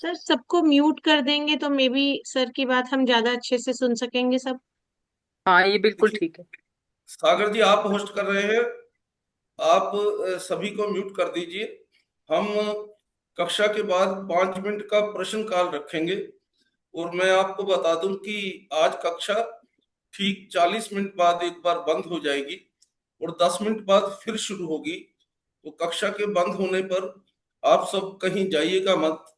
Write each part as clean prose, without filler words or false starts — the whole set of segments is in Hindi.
सर सबको म्यूट कर देंगे तो मे बी सर की बात हम ज्यादा अच्छे से सुन सकेंगे सब। हाँ, ये बिल्कुल देखिए, ठीक है। सागर जी आप होस्ट कर रहे हैं। आप सभी को म्यूट कर दीजिए। हम कक्षा के बाद 5 मिनट का प्रश्न काल रखेंगे। और मैं आपको बता दूं कि आज कक्षा ठीक 40 मिनट बाद एक बार बंद हो जाएगी और 10 मिनट बाद फिर शुरू होगी। तो कक्षा के बंद होने पर आप सब कहीं जाइएगा मत।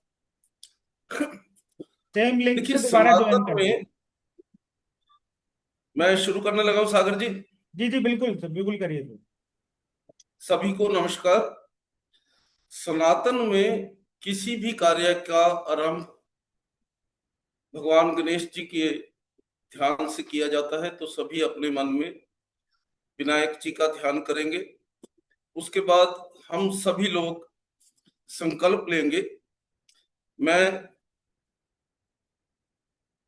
सेम लिंक देखिए, से दोबारा ज्वाइन सनातन कर दो। में मैं शुरू करने लगा हूं सागर जी। जी जी बिल्कुल सर, बिल्कुल करिए सर। सभी को नमस्कार। सनातन में किसी भी कार्य का आरंभ भगवान गणेश जी के ध्यान से किया जाता है। तो सभी अपने मन में विनायक जी का ध्यान करेंगे। उसके बाद हम सभी लोग संकल्प लेंगे। मैं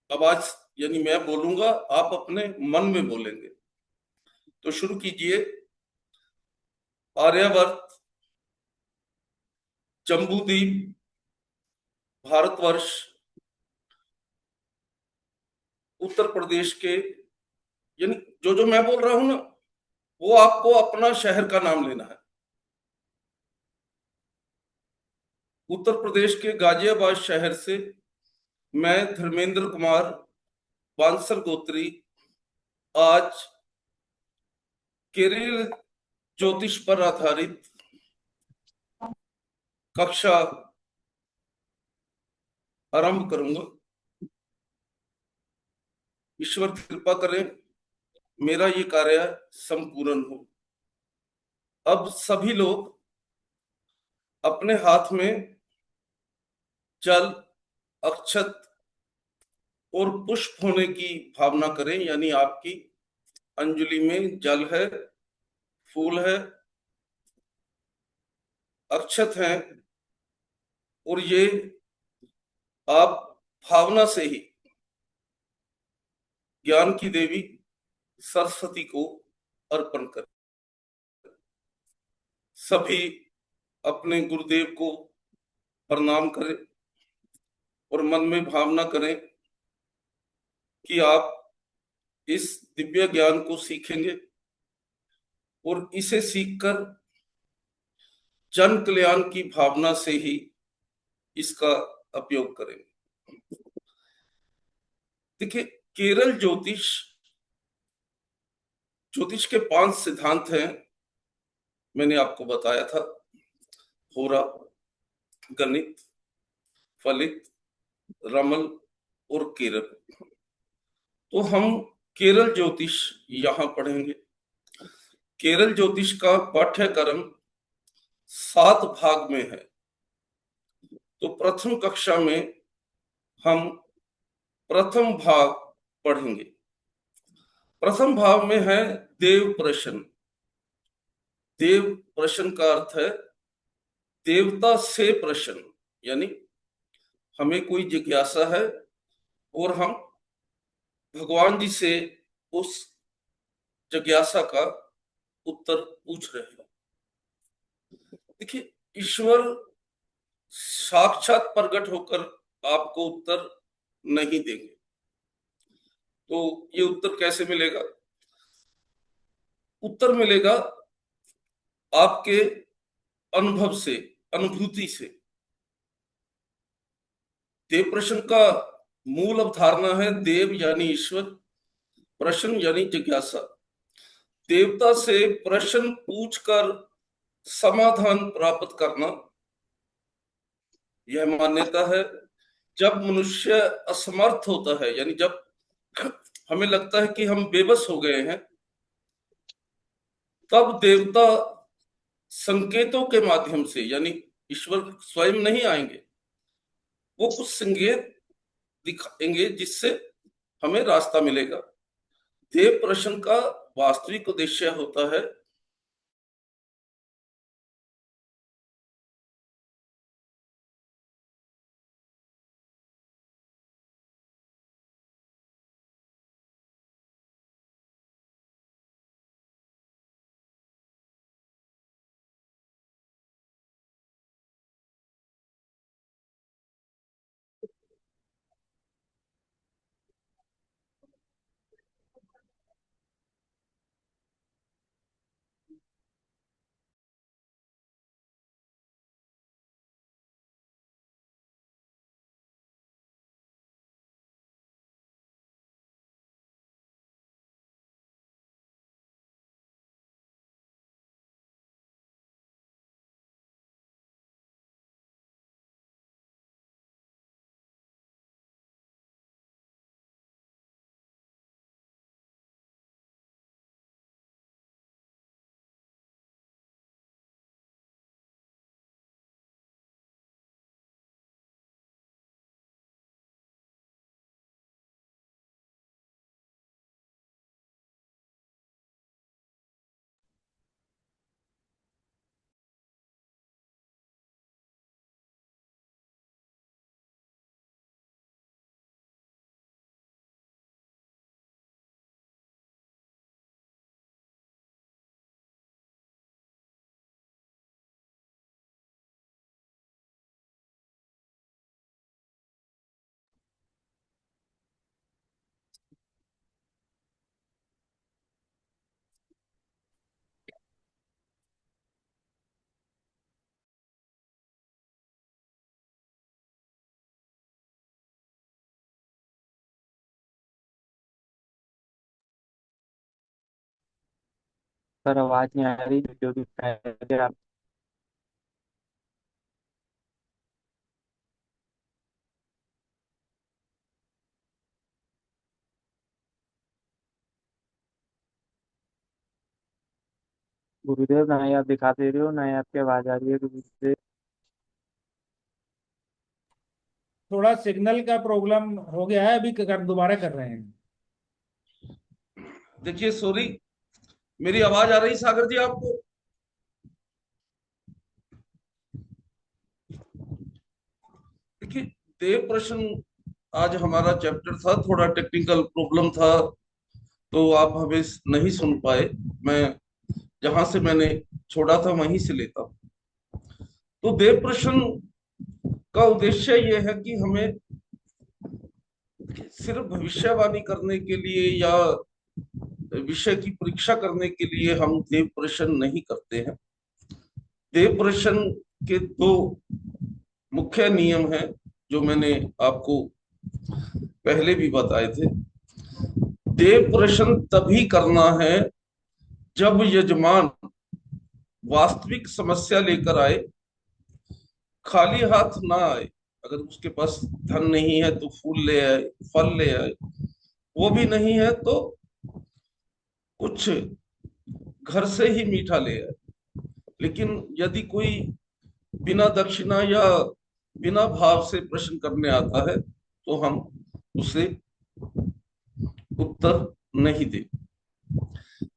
आवाज यानी मैं बोलूंगा, आप अपने मन में बोलेंगे। तो शुरू कीजिए। आर्यवर्त, जम्बूद्वीप, भारतवर्ष, उत्तर प्रदेश के, यानी जो जो मैं बोल रहा हूं ना, वो आपको अपना शहर का नाम लेना है। उत्तर प्रदेश के गाजियाबाद शहर से मैं धर्मेंद्र कुमार बांसल गोत्री आज केरल ज्योतिष पर आधारित कक्षा आरंभ करूंगा। ईश्वर कृपा करें मेरा ये कार्य संपूर्ण हो। अब सभी लोग अपने हाथ में जल, अक्षत और पुष्प होने की भावना करें। यानी आपकी अंजलि में जल है, फूल है, अक्षत है, और ये आप भावना से ही ज्ञान की देवी सरस्वती को अर्पण करें। सभी अपने गुरुदेव को प्रणाम करें और मन में भावना करें कि आप इस दिव्य ज्ञान को सीखेंगे और इसे सीखकर जन कल्याण की भावना से ही इसका उपयोग करेंगे। देखिए, केरल ज्योतिष ज्योतिष के 5 सिद्धांत हैं। मैंने आपको बताया था, होरा, गणित, फलित, रमल और केरल। तो हम केरल ज्योतिष यहां पढ़ेंगे। केरल ज्योतिष का पाठ्यक्रम 7 भाग में है। तो प्रथम कक्षा में हम प्रथम भाग पढ़ेंगे। प्रथम भाग में है देव प्रश्न। देव प्रश्न का अर्थ है देवता से प्रश्न। यानी हमें कोई जिज्ञासा है और हम भगवान जी से उस जिज्ञासा का उत्तर पूछ रहे हैं। देखिए, ईश्वर साक्षात प्रकट होकर आपको उत्तर नहीं देंगे। तो ये उत्तर कैसे मिलेगा? उत्तर मिलेगा आपके अनुभव से, अनुभूति से। देव प्रश्न का मूल अवधारणा है देव यानी ईश्वर, प्रश्न यानी जिज्ञासा। देवता से प्रश्न पूछकर समाधान प्राप्त करना, यह मान्यता है। जब मनुष्य असमर्थ होता है, यानी जब हमें लगता है कि हम बेबस हो गए हैं, तब देवता संकेतों के माध्यम से, यानी ईश्वर स्वयं नहीं आएंगे, वो कुछ संकेत दिखाएंगे जिससे हमें रास्ता मिलेगा। देव प्रश्न का वास्तविक उद्देश्य होता है सर आवाज नहीं आ रही, जो भी पहले आप। गुरुदेव, ना ही आप दिखा दे रहे हो, ना ही आपकी आवाज आ रही है गुरुदेव। थोड़ा सिग्नल का प्रॉब्लम हो गया है, अभी दोबारा कर रहे हैं। देखिए सॉरी, मेरी आवाज आ रही सागर जी आपको? देखिए, देव प्रश्न आज हमारा चैप्टर था, थोड़ा टेक्निकल प्रॉब्लम था तो आप हमें नहीं सुन पाए। मैं जहां से मैंने छोड़ा था वहीं से लेता हूं। तो देव प्रश्न का उद्देश्य यह है कि हमें सिर्फ भविष्यवाणी करने के लिए या विषय की परीक्षा करने के लिए हम देव प्रश्न नहीं करते हैं। देव प्रश्न के दो मुख्य नियम हैं जो मैंने आपको पहले भी बताए थे। देव प्रश्न तभी करना है जब यजमान वास्तविक समस्या लेकर आए, खाली हाथ ना आए। अगर उसके पास धन नहीं है तो फूल ले आए, फल ले आए। वो भी नहीं है तो कुछ घर से ही मीठा ले आए। लेकिन यदि कोई बिना दक्षिणा या बिना भाव से प्रश्न करने आता है तो हम उसे उत्तर नहीं दे।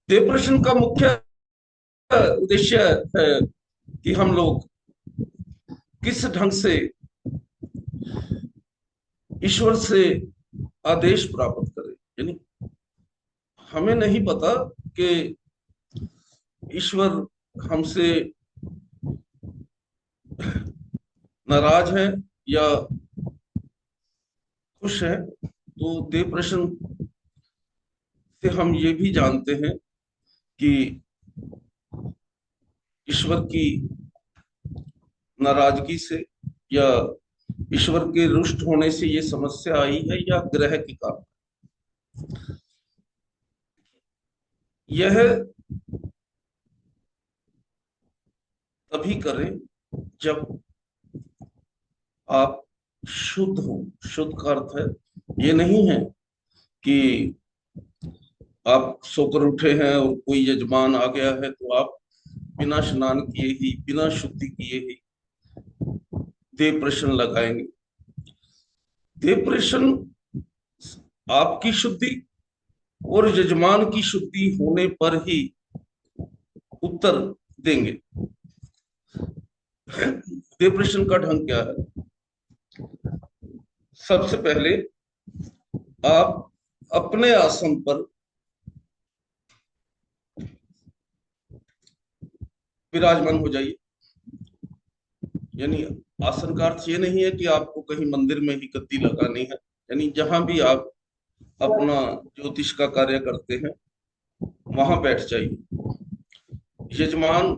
देव प्रश्न का मुख्य उद्देश्य है कि हम लोग किस ढंग से ईश्वर से आदेश प्राप्त करें। यानी हमें नहीं पता कि ईश्वर हमसे नाराज है या खुश है। तो देव प्रश्न से हम ये भी जानते हैं कि ईश्वर की नाराजगी से या ईश्वर के रुष्ट होने से ये समस्या आई है या ग्रह के कारण। यह तभी करें जब आप शुद्ध हो। शुद्ध का अर्थ है, ये नहीं है कि आप सोकर उठे हैं और कोई यजमान आ गया है तो आप बिना स्नान किए ही, बिना शुद्धि किए ही देव प्रश्न लगाएंगे। देव प्रश्न आपकी शुद्धि और यजमान की शुद्धि होने पर ही उत्तर देंगे। देव प्रश्न का ढंग क्या है? सबसे पहले आप अपने आसन पर विराजमान हो जाइए। यानी आसन का अर्थ ये नहीं है कि आपको कहीं मंदिर में ही गद्दी लगानी है। यानी जहां भी आप अपना ज्योतिष का कार्य करते हैं वहां बैठ जाइए। यजमान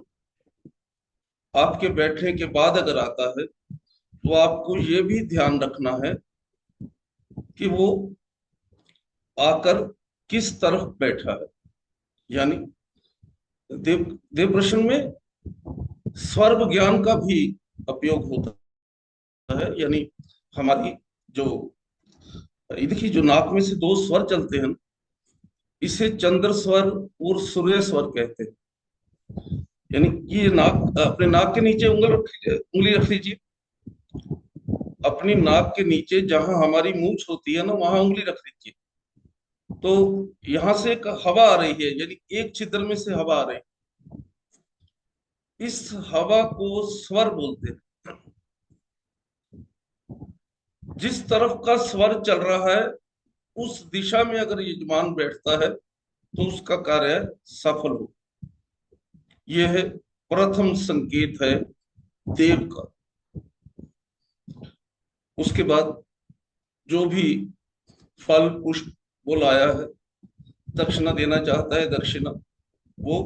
आपके बैठने के बाद अगर आता है तो आपको ये भी ध्यान रखना है कि वो आकर किस तरफ बैठा है। यानी देव देव प्रश्न में स्वर्ग ज्ञान का भी उपयोग होता है। यानी हमारी जो देखिए, जो नाक में से दो स्वर चलते हैं, इसे चंद्र स्वर और सूर्य स्वर कहते हैं। यानी ये नाक, अपने नाक के नीचे उंगली रख लीजिए। अपनी नाक के नीचे जहां हमारी मूंछ होती है ना, वहां उंगली रख लीजिए। तो यहां से एक हवा आ रही है, यानी एक छिद्र में से हवा आ रही है। इस हवा को स्वर बोलते हैं। जिस तरफ का स्वर चल रहा है उस दिशा में अगर यजमान बैठता है तो उसका कार्य सफल हो। यह है प्रथम संकेत है देव का। उसके बाद जो भी फल पुष्प वो लाया है, दक्षिणा देना चाहता है, दक्षिणा वो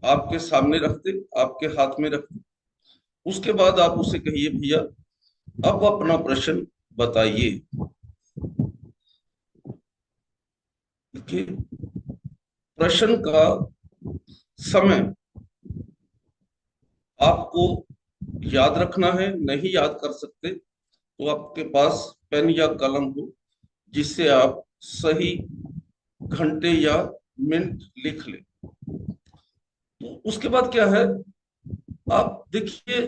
आपके सामने रख दे, आपके हाथ में रख दे। उसके बाद आप उसे कहिए, भैया अब अपना प्रश्न बताइए। देखिए, प्रश्न का समय आपको याद रखना है, नहीं याद कर सकते तो आपके पास पेन या कलम हो जिससे आप सही घंटे या मिनट लिख लें। तो उसके बाद क्या है, आप देखिए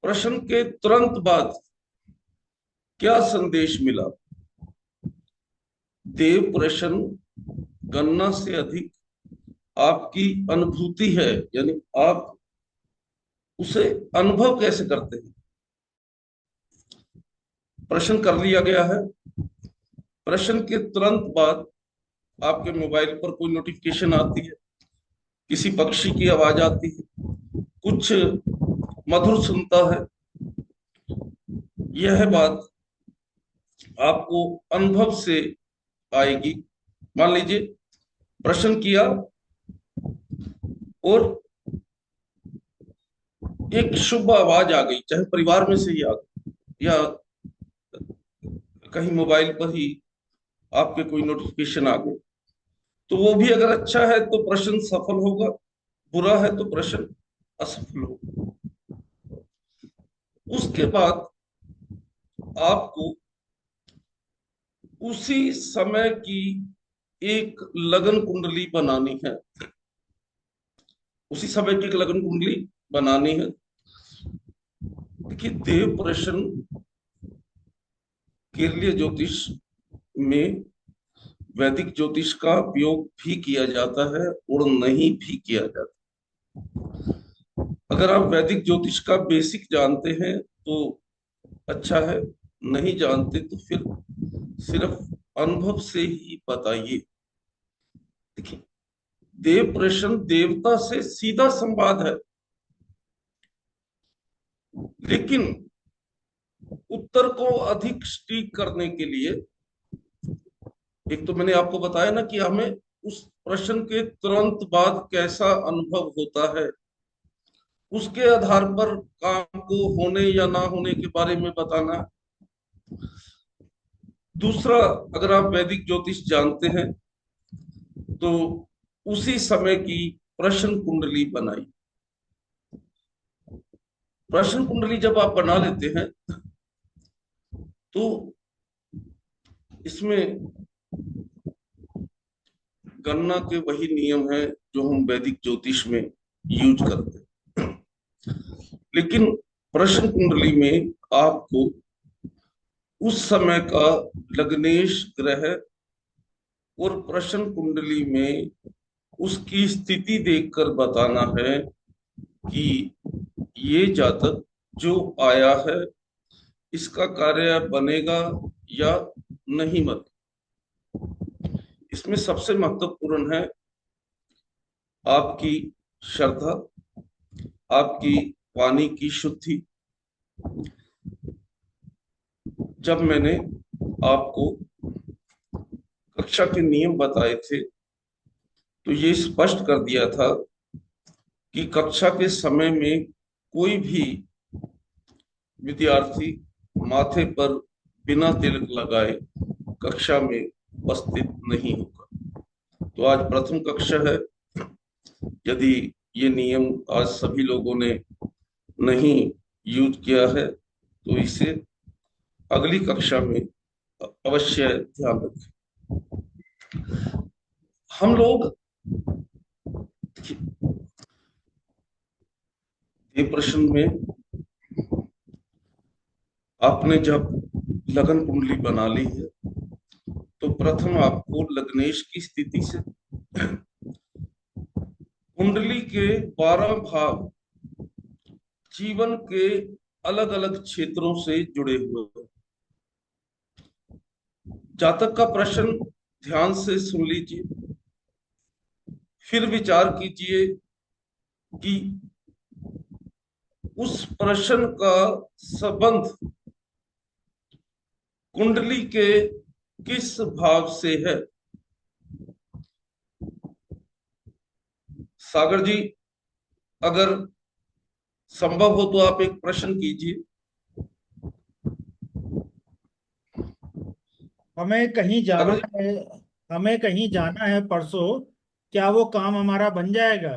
प्रश्न के तुरंत बाद क्या संदेश मिला। देव प्रश्न गणना से अधिक आपकी अनुभूति है, यानी आप उसे अनुभव कैसे करते हैं। प्रश्न कर लिया गया है, प्रश्न के तुरंत बाद आपके मोबाइल पर कोई नोटिफिकेशन आती है, किसी पक्षी की आवाज आती है, कुछ मधुर सुनता है। यह बात आपको अनुभव से आएगी। मान लीजिए प्रश्न किया और एक शुभ आवाज आ गई, चाहे परिवार में से ही आ गई या कहीं मोबाइल पर ही आपके कोई नोटिफिकेशन आ गए, तो वो भी अगर अच्छा है तो प्रश्न सफल होगा, बुरा है तो प्रश्न असफल होगा। उसके बाद आपको उसी समय की एक लगन कुंडली बनानी है, उसी समय की एक लगन कुंडली बनानी है। देखिए देव प्रश्न के लिए ज्योतिष में वैदिक ज्योतिष का उपयोग भी किया जाता है और नहीं भी किया जाता। अगर आप वैदिक ज्योतिष का बेसिक जानते हैं तो अच्छा है, नहीं जानते तो फिर सिर्फ अनुभव से ही बताइए। देखिए देव प्रश्न देवता से सीधा संवाद है, लेकिन उत्तर को अधिक सटीक करने के लिए एक तो मैंने आपको बताया ना कि हमें उस प्रश्न के तुरंत बाद कैसा अनुभव होता है, उसके आधार पर काम को होने या ना होने के बारे में बताना। दूसरा, अगर आप वैदिक ज्योतिष जानते हैं तो उसी समय की प्रश्न कुंडली बनाई। प्रश्न कुंडली जब आप बना लेते हैं तो इसमें गणना के वही नियम है जो हम वैदिक ज्योतिष में यूज करते हैं, लेकिन प्रश्न कुंडली में आपको उस समय का लग्नेश ग्रह और प्रश्न कुंडली में उसकी स्थिति देखकर बताना है कि ये जातक जो आया है इसका कार्य बनेगा या नहीं बनेगा। इसमें सबसे महत्वपूर्ण है आपकी श्रद्धा, आपकी वाणी की शुद्धि। जब मैंने आपको कक्षा के नियम बताए थे तो ये स्पष्ट कर दिया था कि कक्षा के समय में कोई भी विद्यार्थी माथे पर बिना तिलक लगाए कक्षा में उपस्थित नहीं होगा। तो आज प्रथम कक्षा है, यदि ये नियम आज सभी लोगों ने नहीं यूज किया है तो इसे अगली कक्षा में अवश्य ध्यान रखें। हम लोग ये प्रश्न में आपने जब लगन कुंडली बना ली है तो प्रथम आपको लग्नेश की स्थिति से कुंडली के 12 भाव जीवन के अलग अलग क्षेत्रों से जुड़े हुए हैं। जातक का प्रश्न ध्यान से सुन लीजिए, फिर विचार कीजिए कि उस प्रश्न का संबंध कुंडली के किस भाव से है। सागर जी, अगर संभव हो तो आप एक प्रश्न कीजिए। हमें कहीं जाना सागर जी, है, हमें कहीं जाना है परसों, क्या वो काम हमारा बन जाएगा?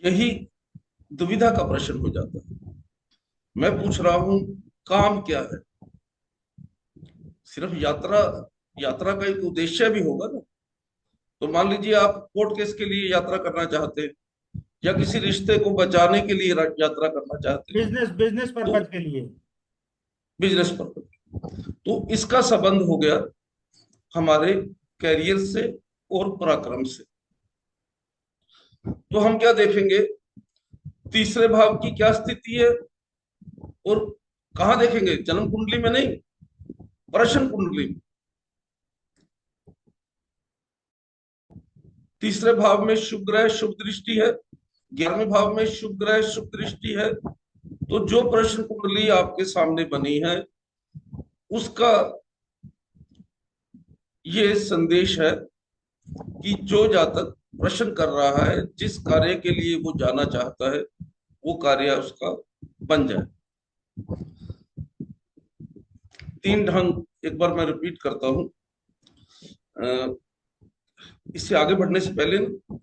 यही दुविधा का प्रश्न हो जाता है। मैं पूछ रहा हूं काम क्या है। सिर्फ यात्रा, यात्रा का एक उद्देश्य भी होगा ना। तो मान लीजिए आप कोर्ट केस के लिए यात्रा करना चाहते हैं, या किसी रिश्ते को बचाने के लिए यात्रा करना चाहते हैं, बिजनेस बिजनेस तो पर्पज के लिए। बिजनेस पर्पज, तो इसका संबंध हो गया हमारे कैरियर से और पराक्रम से। तो हम क्या देखेंगे, तीसरे भाव की क्या स्थिति है, और कहाँ देखेंगे, जन्म कुंडली में नहीं, प्रश्न कुंडली में। तीसरे भाव में शुभ ग्रह शुभ दृष्टि है, 11वें भाव में शुभ ग्रह शुभ दृष्टि है। तो जो प्रश्न कुंडली आपके सामने बनी है, उसका ये संदेश है कि जो जातक प्रश्न कर रहा है, जिस कार्य के लिए वो जाना चाहता है, वो कार्य उसका बन जाए। 3 ढंग एक बार मैं रिपीट करता हूं। इससे आगे बढ़ने से पहले ना,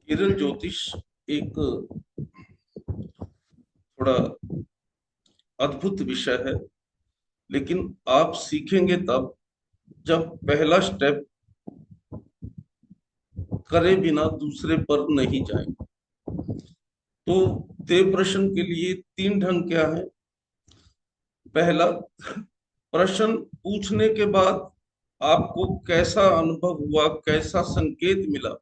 किरण ज्योतिष एक थोड़ा अद्भुत विषय है, लेकिन आप सीखेंगे तब जब पहला स्टेप करे बिना दूसरे पर नहीं जाएंगे। तो देव प्रश्न के लिए 3 ढंग क्या है। पहला, प्रश्न पूछने के बाद आपको कैसा अनुभव हुआ, कैसा संकेत मिला,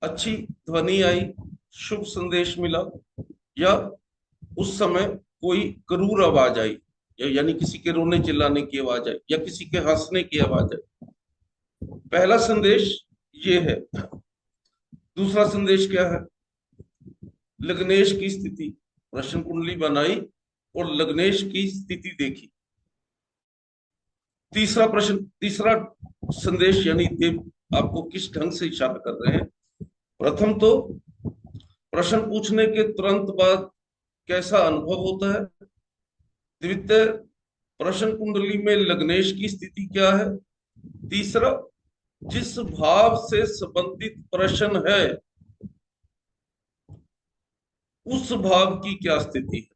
अच्छी ध्वनि आई, शुभ संदेश मिला, या उस समय कोई क्रूर आवाज आई, यानी किसी के रोने चिल्लाने की आवाज आई, या किसी के हंसने की आवाज आई। पहला संदेश ये है। दूसरा संदेश क्या है, लग्नेश की स्थिति, प्रश्न कुंडली बनाई और लग्नेश की स्थिति देखी। तीसरा संदेश यानी देव आपको किस ढंग से इशारा कर रहे हैं। प्रथम तो प्रश्न पूछने के तुरंत बाद कैसा अनुभव होता है। द्वितीय, प्रश्न कुंडली में लग्नेश की स्थिति क्या है। तीसरा, जिस भाव से संबंधित प्रश्न है, उस भाव की क्या स्थिति है।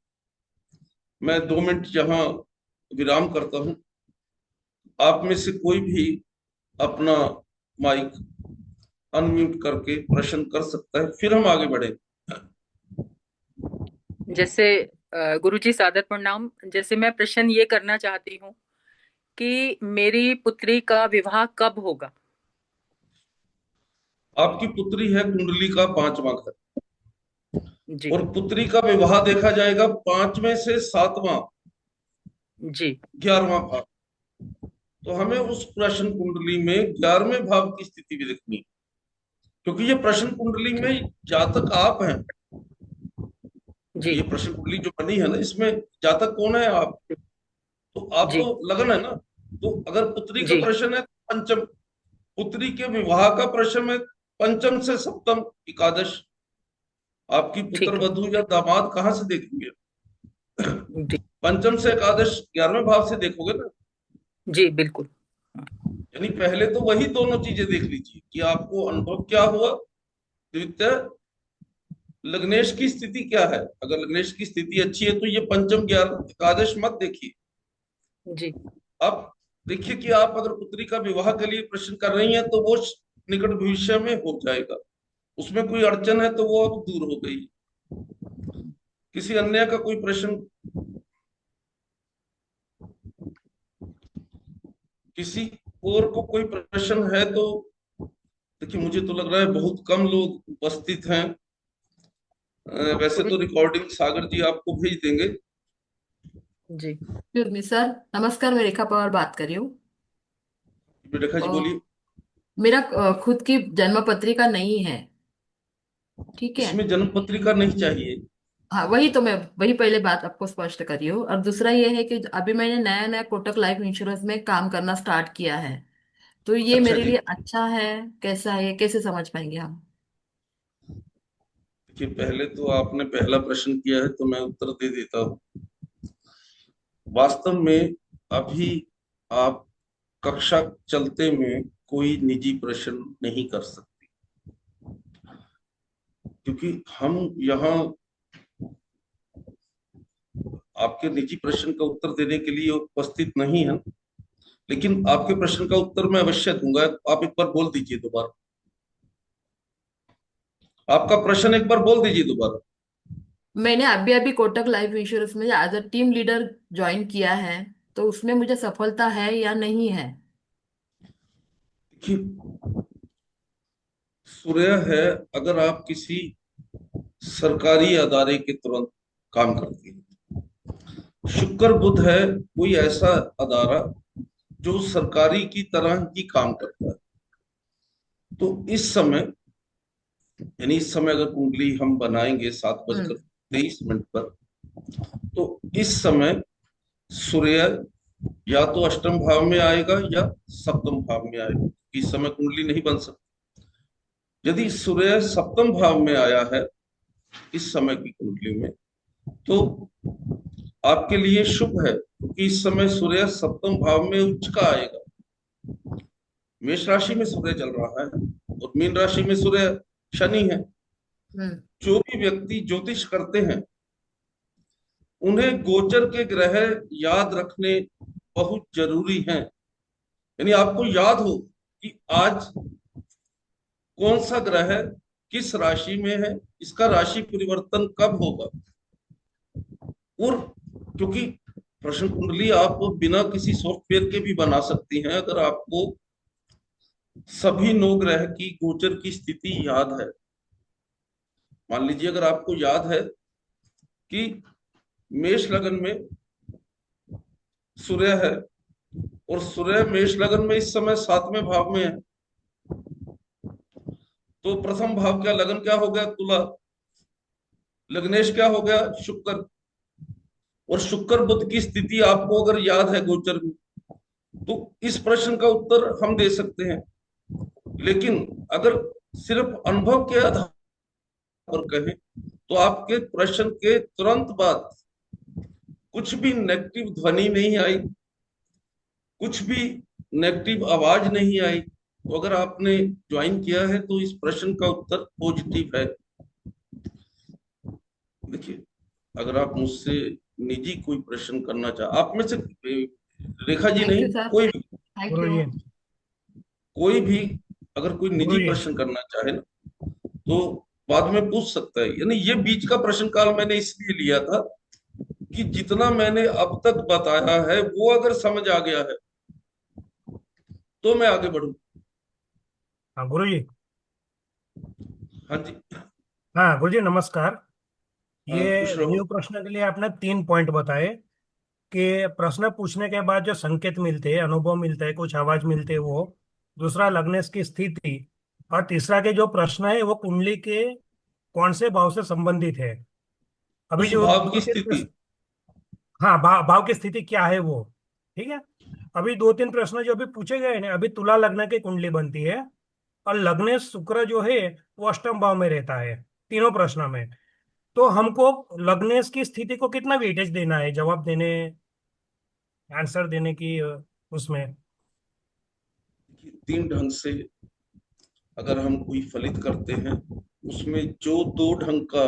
मैं 2 मिनट यहां विराम करता हूं। आप में से कोई भी अपना माइक अनम्यूट करके प्रश्न कर सकता है, फिर हम आगे बढ़े। जैसे गुरुजी सादर प्रणाम। जैसे मैं प्रश्न ये करना चाहती हूँ कि मेरी पुत्री का विवाह कब होगा। आपकी पुत्री है कुंडली का 5वां घर, जी और पुत्री का विवाह देखा जाएगा 5वें से 7वां जी 11वां भाव। तो हमें उस प्रश्न कुंडली में 11वें भाव की स्थिति भी देखनी, क्योंकि ये प्रश्न कुंडली में जातक आप हैं। जी ये प्रश्न कुंडली जो बनी है ना, इसमें जातक कौन है, आप। तो आप जी तो लगन है ना। तो अगर पुत्री का जी प्रश्न है, पंचम, पुत्री के विवाह का प्रश्न है, पंचम से सप्तम एकादश, आपकी पुत्र ठीक है। वधू या दामाद कहाँ से देखेंगे। जी पंचम से एकादश 11वें भाव से देखोगे ना। जी बिल्कुल। यानी पहले तो वही दोनों चीजें देख लीजिए कि आपको अनुभव क्या हुआ। द्वितीय, लग्नेश की स्थिति क्या है। अगर लग्नेश की स्थिति अच्छी है तो ये पंचम 11 एकादश मत देखिए। जी अब देखिए कि आप अगर पुत्री का विवाह के लिए प्रश्न कर रही हैं, तो वो निकट भविष्य में हो जाएगा। उसमें कोई अड़चन है तो वो अब दूर हो गई। किसी अन्य का कोई प्रश्न, किसी और को कोई प्रश्न है तो देखिए, मुझे तो लग रहा है बहुत कम लोग उपस्थित हैं। वैसे गुरु तो रिकॉर्डिंग सागर जी आपको भेज देंगे। जी एक्सक्यूज मी सर, नमस्कार। मैं रेखा पवार बात कर रही हूँ। रेखा जी अ, बोलिए। मेरा खुद की जन्म पत्रिका नहीं है, ठीक है। इसमें जन्म पत्रिका नहीं चाहिए। हाँ, वही तो मैं वही पहले बात आपको स्पष्ट कर रही हूँ। और दूसरा ये है कि अभी मैंने नया नया कोटक लाइफ इंश्योरेंस में काम करना स्टार्ट किया है, तो ये अच्छा मेरे जी, लिए अच्छा है कैसा है, ये कैसे समझ पाएंगे हम। देखिए पहले तो आपने पहला प्रश्न किया है तो मैं उत्तर दे देता हूँ। वास्तव में अभी आप कक्षा चलते में कोई निजी प्रश्न नहीं कर सकती, क्योंकि हम यहाँ आपके निजी प्रश्न का उत्तर देने के लिए उपस्थित नहीं है। लेकिन आपके प्रश्न का उत्तर मैं अवश्य दूंगा। आप एक बार बोल दीजिए दोबारा, आपका प्रश्न एक बार बोल दीजिए दोबारा। मैंने अभी अभी कोटक लाइफ इंश्योरेंस में as a team leader join किया है, तो उसमें मुझे सफलता है या नहीं है? देखिए, सूर्य है, अगर आप किसी सरकारी अदारे के तुरंत काम करती है। शुक्र बुध है कोई ऐसा अदारा जो सरकारी की तरह ही काम करता है। तो इस समय, यानी इस समय अगर कुंडली हम बनाएंगे 7:23 पर, तो इस समय सूर्य या तो अष्टम भाव में आएगा या सप्तम भाव में आएगा। इस समय कुंडली नहीं बन सकती। यदि सूर्य सप्तम भाव में आया है इस समय की कुंडली में, तो आपके लिए शुभ है, क्योंकि इस समय सूर्य सप्तम भाव में उच्च का आएगा। मेष राशि में सूर्य चल रहा है और मीन राशि में सूर्य शनि है। जो भी व्यक्ति ज्योतिष करते हैं उन्हें गोचर के ग्रह याद रखने बहुत जरूरी हैं। यानी आपको याद हो कि आज कौन सा ग्रह किस राशि में है, इसका राशि परिवर्तन कब होगा। और क्योंकि प्रश्न कुंडली आप बिना किसी सॉफ्टवेयर के भी बना सकती हैं, अगर आपको सभी 9 ग्रह की गोचर की स्थिति याद है। मान लीजिए अगर आपको याद है कि मेष लगन में सूर्य है और सूर्य मेष लगन में इस समय 7वें भाव में है, तो प्रथम भाव क्या, लगन क्या हो गया, तुला। लग्नेश क्या हो गया, शुक्र। और शुक्र बुध की स्थिति आपको अगर याद है गोचर में, तो इस प्रश्न का उत्तर हम दे सकते हैं। लेकिन अगर सिर्फ अनुभव के आधार पर कहें तो आपके प्रश्न के तुरंत बाद कुछ भी नेगेटिव ध्वनि नहीं आई, कुछ भी नेगेटिव आवाज नहीं आई। तो अगर आपने ज्वाइन किया है तो इस प्रश्न का उत्तर पॉजिटिव है। देखिए, अगर आप मुझसे निजी कोई प्रश्न करना चाहे, आप में से रेखा जी नहीं, कोई भी, कोई भी अगर कोई निजी प्रश्न करना चाहे ना, तो बाद में पूछ सकता है। यानी ये बीच का प्रश्न काल मैंने इसलिए लिया था कि जितना मैंने अब तक बताया है वो अगर समझ आ गया है तो मैं आगे बढ़ूं। हाँ गुरु जी। हाँ जी। हाँ गुरु जी नमस्कार। हाँ, ये खुश रहो। न्यू प्रश्न के लिए आपने 3 पॉइंट बताए कि प्रश्न पूछने के बाद जो संकेत मिलते हैं, अनुभव मिलता है, कुछ आवाज मिलते है वो। दूसरा लग्नेश की स्थिति। और तीसरा के जो प्रश्न है वो कुंडली के कौन से भाव से संबंधित है। अभी उस जो भाव की 2-3 स्थिति। हाँ भाव की स्थिति क्या है वो, ठीक है। अभी 2-3 प्रश्न जो अभी पूछे गए ना, अभी तुला लग्न की कुंडली बनती है और लग्नेश शुक्र जो है वो अष्टम भाव में रहता है तीनों प्रश्न में। तो हमको लग्नेश की स्थिति को कितना वेटेज देना है जवाब देने, आंसर देने की उसमें? 3 ढंग से अगर हम कोई फलित करते हैं, उसमें जो 2 ढंग का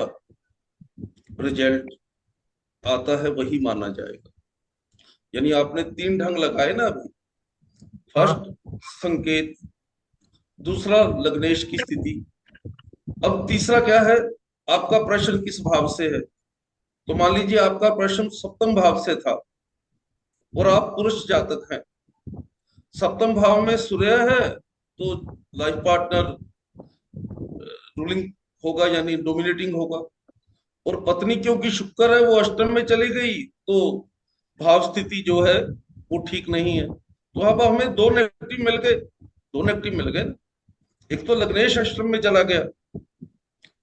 रिजल्ट आता है वही माना जाएगा। यानी आपने 3 ढंग लगाए ना अभी। फर्स्ट संकेत, दूसरा लग्नेश की स्थिति, अब तीसरा क्या है, आपका प्रश्न किस भाव से है। तो मान लीजिए आपका प्रश्न सप्तम भाव से था और आप पुरुष जातक हैं, सप्तम भाव में सूर्य है, तो लाइफ पार्टनर रूलिंग होगा, यानी डोमिनेटिंग होगा। और पत्नी क्योंकि शुक्र है वो अष्टम में चली गई, तो भाव स्थिति जो है वो ठीक नहीं है। तो अब हमें 2 नेगेटिव मिल गए, 2 नेगेटिव मिल गए। एक तो लग्नेश अष्टम में चला गया,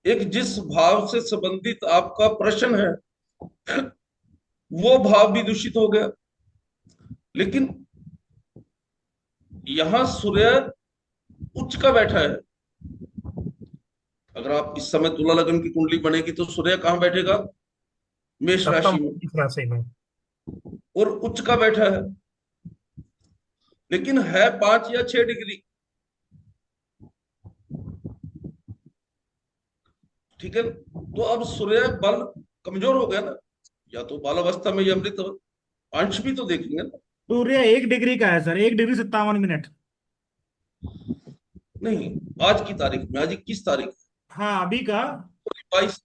एक जिस भाव से संबंधित आपका प्रश्न है वो भाव भी दूषित हो गया। लेकिन यहां सूर्य उच्च का बैठा है। अगर आप इस समय तुला लगन की कुंडली बनेगी तो सूर्य कहां बैठेगा, मेष राशि में, राशि में, और उच्च का बैठा है। लेकिन है 5 या 6 डिग्री। ठीक है, तो अब सूर्य बल कमजोर हो गया ना, या तो बाल अवस्था में या अमृत अंश भी तो देखेंगे ना। सूर्य 1 डिग्री का है सर, 1 डिग्री 57 मिनट। नहीं, आज की तारीख में, आज 21 तारीख, हाँ अभी का। 22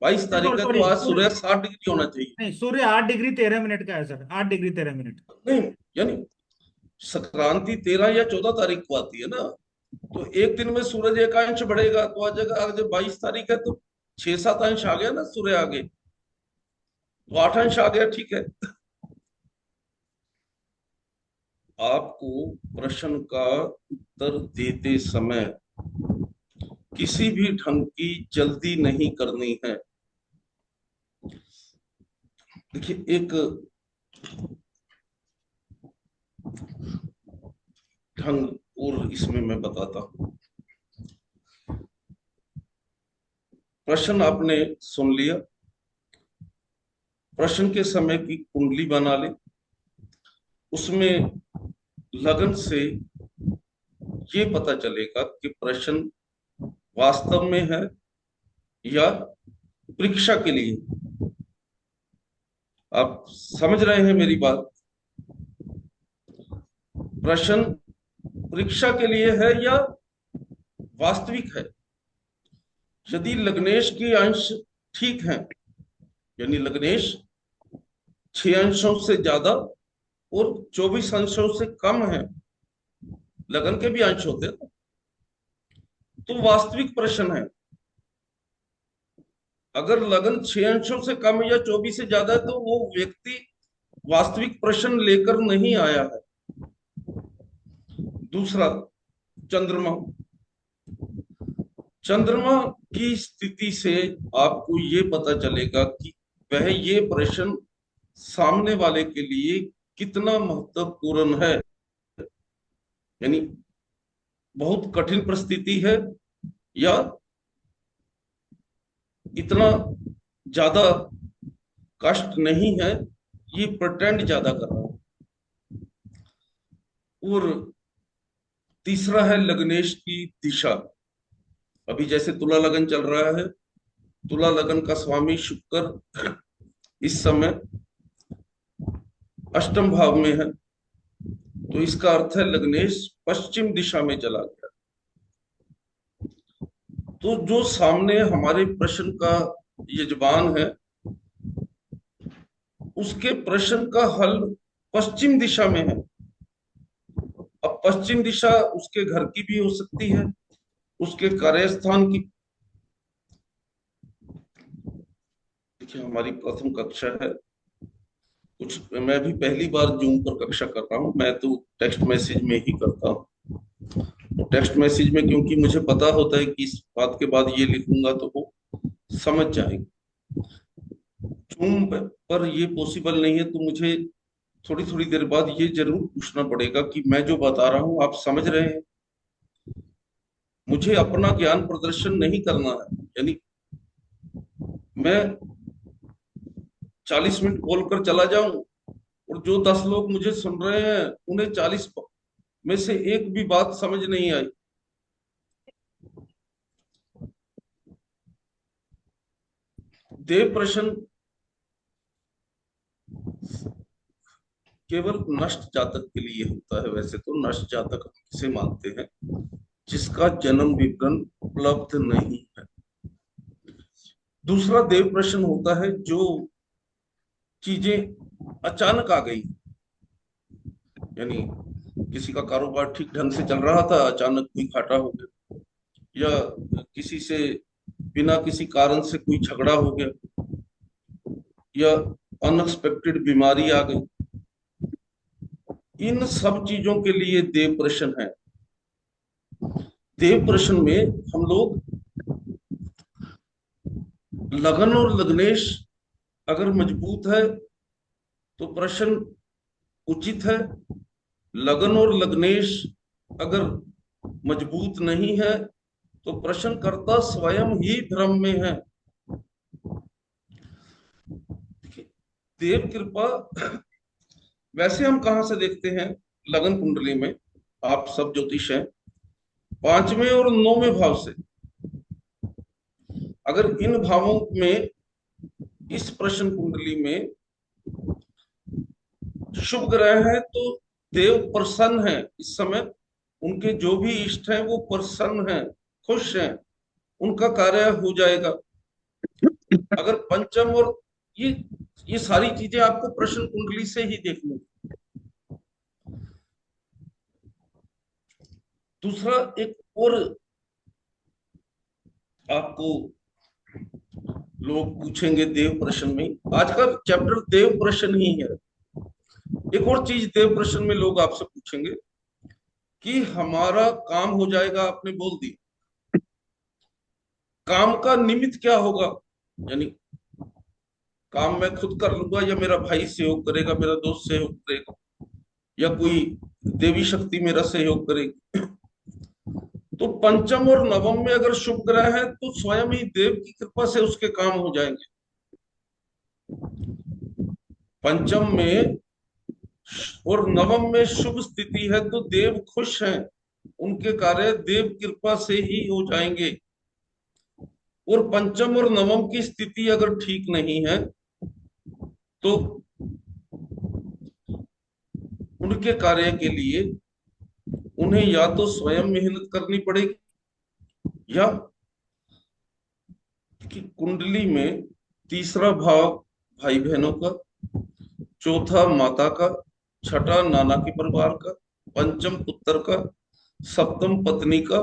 22 तारीख है, तो सॉरी आज सूर्य, सूर्य 60 डिग्री होना चाहिए। नहीं सूर्य 8 डिग्री 13 मिनट का है सर, 8 डिग्री 13 मिनट। नहीं, यानी संक्रांति 13 या 14 तारीख को आती है ना, तो एक दिन में सूरज एक अंश बढ़ेगा, तो आ जाएगा। आज 22 तारीख है तो 6-7 अंश आ गया ना सूर्य आगे, तो 8 अंश आ गया। ठीक है, आपको प्रश्न का उत्तर देते समय किसी भी ढंग की जल्दी नहीं करनी है। देखिए, एक ढंग और इसमें मैं बताता हूं। प्रश्न आपने सुन लिया, प्रश्न के समय की कुंडली बना ली, उसमें लगन से ये पता चलेगा कि प्रश्न वास्तव में है या परीक्षा के लिए। आप समझ रहे हैं मेरी बात? प्रश्न परीक्षा के लिए है या वास्तविक है। यदि लग्नेश के अंश ठीक हैं, यानी लग्नेश 6 अंशों से ज्यादा और 24 अंशों से कम है, लगन के भी अंश होते हैं ना, तो वास्तविक प्रश्न है। अगर लगन 6 अंशों से कम या 24 से ज्यादा है, तो वो व्यक्ति वास्तविक प्रश्न लेकर नहीं आया है। दूसरा, चंद्रमा। चंद्रमा की स्थिति से आपको ये पता चलेगा कि वह ये प्रश्न सामने वाले के लिए कितना महत्वपूर्ण है, यानी बहुत कठिन परिस्थिति है या इतना ज्यादा कष्ट नहीं है, ये प्रटेंड ज्यादा कर रहा है। और तीसरा है लग्नेश की दिशा। अभी जैसे तुला लगन चल रहा है, तुला लगन का स्वामी शुक्र इस समय अष्टम भाव में है, तो इसका अर्थ है लग्नेश पश्चिम दिशा में चला गया। तो जो सामने हमारे प्रश्न का यजमान है, उसके प्रश्न का हल पश्चिम दिशा में है। अब पश्चिम दिशा उसके घर की भी हो सकती है, उसके कार्यस्थान की। देखिए, हमारी प्रथम कक्षा है, कुछ मैं भी पहली बार जूम पर कक्षा कर रहा हूँ। मैं तो टेक्स्ट मैसेज में ही करता हूँ, तो टेक्स्ट मैसेज में क्योंकि मुझे पता होता है कि इस बात के बाद ये लिखूंगा तो वो समझ जाएंगे। जूम पर ये पॉसिबल नहीं है, तो मुझे थोड़ी थोड़ी देर बाद ये जरूर पूछना पड़ेगा कि मैं जो बता रहा हूँ आप समझ रहे हैं। मुझे अपना ज्ञान प्रदर्शन नहीं करना है, यानी मैं 40 मिनट बोलकर चला जाऊं और जो 10 लोग मुझे सुन रहे हैं उन्हें 40 में से एक भी बात समझ नहीं आई। देव प्रश्न केवल नष्ट जातक के लिए होता है। वैसे तो नष्ट जातक हम किसे मानते हैं, जिसका जन्म विवरण उपलब्ध नहीं है। दूसरा देव प्रश्न होता है जो चीजें अचानक आ गई, यानी किसी का कारोबार ठीक ढंग से चल रहा था, अचानक कोई घाटा हो गया, या किसी से बिना किसी कारण से कोई झगड़ा हो गया, या अनएक्सपेक्टेड बीमारी आ गई। इन सब चीजों के लिए देव प्रश्न है। देव प्रश्न में हम लोग लगन और लग्नेश अगर मजबूत है तो प्रश्न उचित है, लगन और लग्नेश अगर मजबूत नहीं है तो प्रश्नकर्ता स्वयं ही भ्रम में है। देव कृपा वैसे हम कहां से देखते हैं, लगन कुंडली में आप सब ज्योतिष हैं, 5वें और 9वें भाव से अगर इन भावों में इस प्रश्न कुंडली में शुभ ग्रह है तो देव प्रसन्न है इस समय, उनके जो भी इष्ट हैं वो प्रसन्न हैं, खुश हैं, उनका कार्य हो जाएगा। अगर पंचम और ये सारी चीजें आपको प्रश्न कुंडली से ही देखनी। दूसरा एक और आपको लोग पूछेंगे देव प्रश्न में, आज का चैप्टर देव प्रश्न ही है। एक और चीज देव प्रश्न में लोग आपसे पूछेंगे कि हमारा काम हो जाएगा, आपने बोल दी, काम का निमित्त क्या होगा, यानी काम मैं खुद कर लूंगा या मेरा भाई सहयोग करेगा, मेरा दोस्त सहयोग करेगा, या कोई देवी शक्ति मेरा सहयोग करेगी। तो पंचम और नवम में अगर शुभ ग्रह है तो स्वयं ही देव की कृपा से उसके काम हो जाएंगे। पंचम में और नवम में शुभ स्थिति है तो देव खुश हैं, उनके कार्य देव कृपा से ही हो जाएंगे। और पंचम और नवम की स्थिति अगर ठीक नहीं है तो उनके कार्य के लिए उन्हें या तो स्वयं मेहनत करनी पड़ेगी या कि कुंडली में तीसरा भाव भाई बहनों का, चौथा माता का, छठा नाना के परिवार का, पंचम पुत्र का, सप्तम पत्नी का,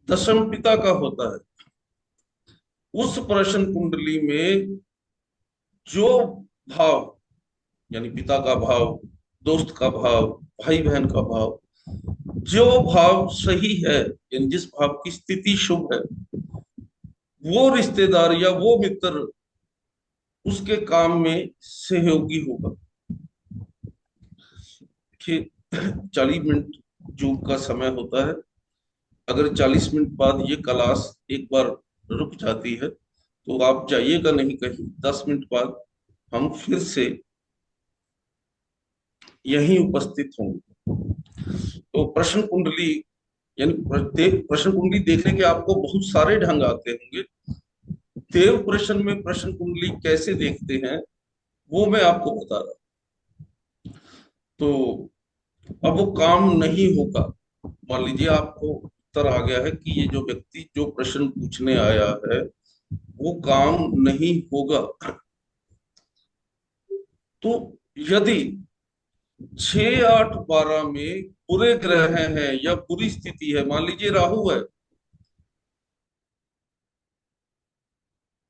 दशम पिता का होता है। उस प्रश्न कुंडली में जो भाव यानी पिता का भाव, दोस्त का भाव, भाई बहन का भाव, जो भाव सही है यानी जिस भाव की स्थिति शुभ है, वो रिश्तेदार या वो मित्र उसके काम में सहयोगी होगा। कि 40 मिनट जो का समय होता है, अगर 40 मिनट बाद ये क्लास एक बार रुक जाती है तो आप जाइएगा नहीं कहीं, 10 मिनट बाद हम फिर से यहीं उपस्थित होंगे। तो प्रश्न कुंडली यानी प्रश्न कुंडली देखने के आपको बहुत सारे ढंग आते होंगे। देव प्रश्न में प्रश्न कुंडली कैसे देखते हैं वो मैं आपको बता रहा हूं। तो अब वो काम नहीं होगा, मान लीजिए आपको उत्तर आ गया है कि ये जो व्यक्ति जो प्रश्न पूछने आया है वो काम नहीं होगा, तो यदि 6, 8, 12 में बुरे ग्रह हैं या बुरी स्थिति है, मान लीजिए राहु है